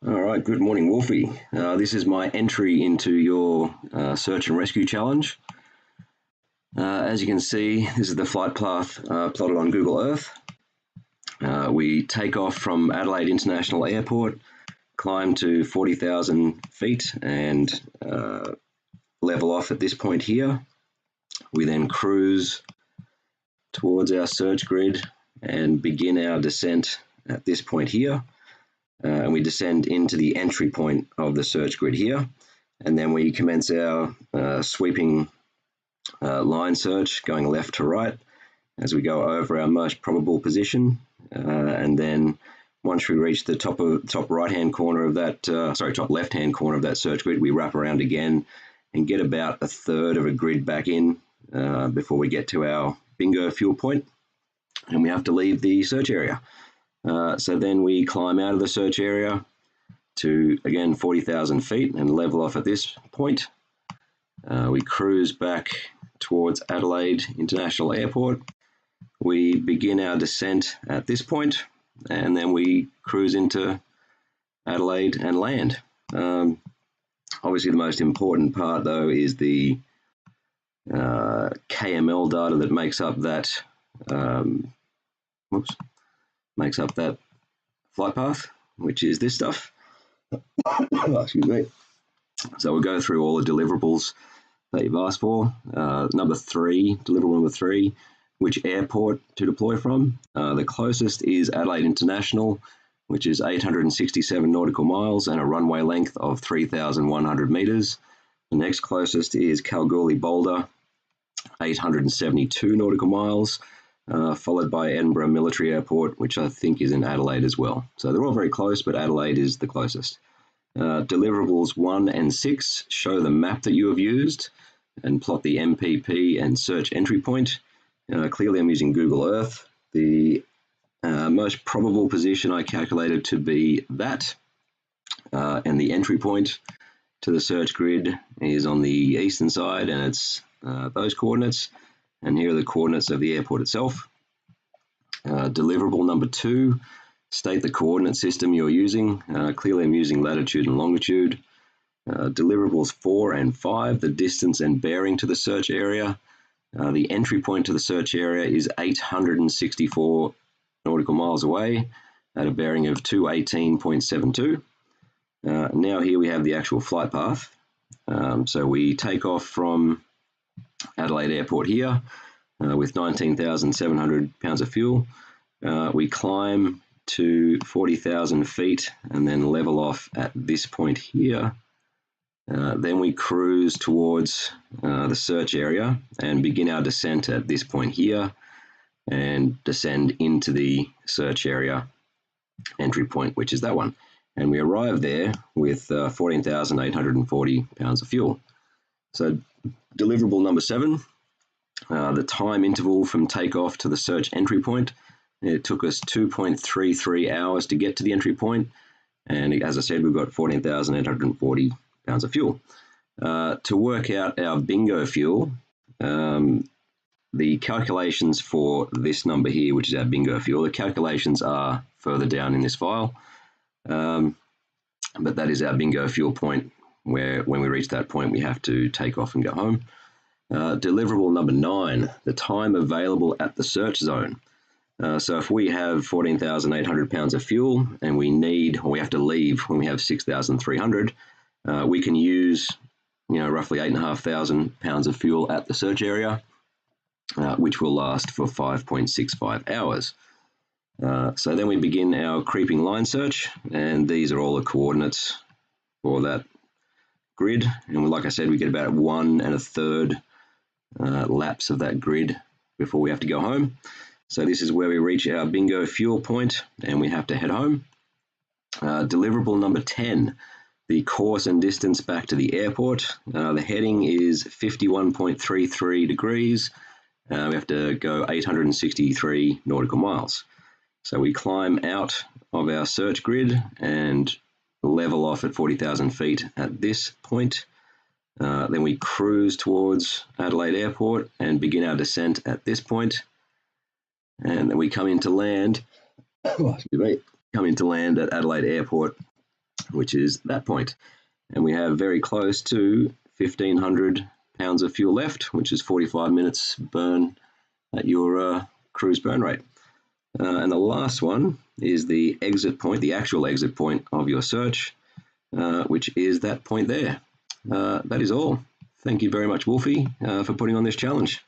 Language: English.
All right, good morning, Wolfie. This is my entry into your search and rescue challenge. As you can see, this is the flight path plotted on Google Earth. We take off from Adelaide International Airport, climb to 40,000 feet and level off at this point here. We then cruise towards our search grid and begin our descent at this point here. And we descend into the entry point of the search grid here. And then we commence our sweeping line search going left to right as we go over our most probable position. And then once we reach the top right-hand corner of that, top left-hand corner of that search grid, we wrap around again and get about a third of a grid back in before we get to our bingo fuel point. And we have to leave the search area. So then we climb out of the search area to, again, 40,000 feet and level off at this point. We cruise back towards Adelaide International Airport. We begin our descent at this point, and then we cruise into Adelaide and land. Obviously, the most important part, though, is the KML data that makes up that flight path, which is this stuff. Excuse me. So we'll go through all the deliverables that you've asked for. Deliverable number three, which airport to deploy from. The closest is Adelaide International, which is 867 nautical miles and a runway length of 3,100 meters. The next closest is Kalgoorlie Boulder, 872 nautical miles. Followed by Edinburgh Military Airport, which I think is in Adelaide as well. So they're all very close, but Adelaide is the closest. Deliverables 1 and 6 show the map that you have used and plot the MPP and search entry point. Clearly I'm using Google Earth. The most probable position I calculated to be that, and the entry point to the search grid is on the eastern side, and it's those coordinates. And here are the coordinates of the airport itself. Deliverable number 2, state the coordinate system you're using. Clearly I'm using latitude and longitude. Deliverables 4 and 5, the distance and bearing to the search area. The entry point to the search area is 864 nautical miles away at a bearing of 218.72. Now here we have the actual flight path. So we take off from Adelaide Airport here with 19,700 pounds of fuel. We climb to 40,000 feet and then level off at this point here. Then we cruise towards the search area and begin our descent at this point here and descend into the search area entry point, which is that one. And we arrive there with 14,840 pounds of fuel. So deliverable number 7, the time interval from takeoff to the search entry point. It took us 2.33 hours to get to the entry point. And as I said, we've got 14,840 pounds of fuel. To work out our bingo fuel, the calculations for this number here, which is our bingo fuel, the calculations are further down in this file. But that is our bingo fuel point, where when we reach that point, we have to take off and go home. Deliverable number 9, the time available at the search zone. So if we have 14,800 pounds of fuel and we have to leave when we have 6,300, we can use, roughly 8,500 pounds of fuel at the search area, which will last for 5.65 hours. So then we begin our creeping line search, and these are all the coordinates for that grid. And like I said, we get about 1 1/3 laps of that grid before we have to go home. So this is where we reach our bingo fuel point and we have to head home. Deliverable number 10, the course and distance back to the airport. The heading is 51.33 degrees. We have to go 863 nautical miles. So we climb out of our search grid and level off at 40,000 feet at this point. Then we cruise towards Adelaide Airport and begin our descent at this point. And then we come into land at Adelaide Airport which is that point. And we have very close to 1,500 pounds of fuel left, which is 45 minutes burn at your cruise burn rate. And the last one is the exit point, the actual exit point of your search, which is that point there. That is all. Thank you very much, Wolfie, for putting on this challenge.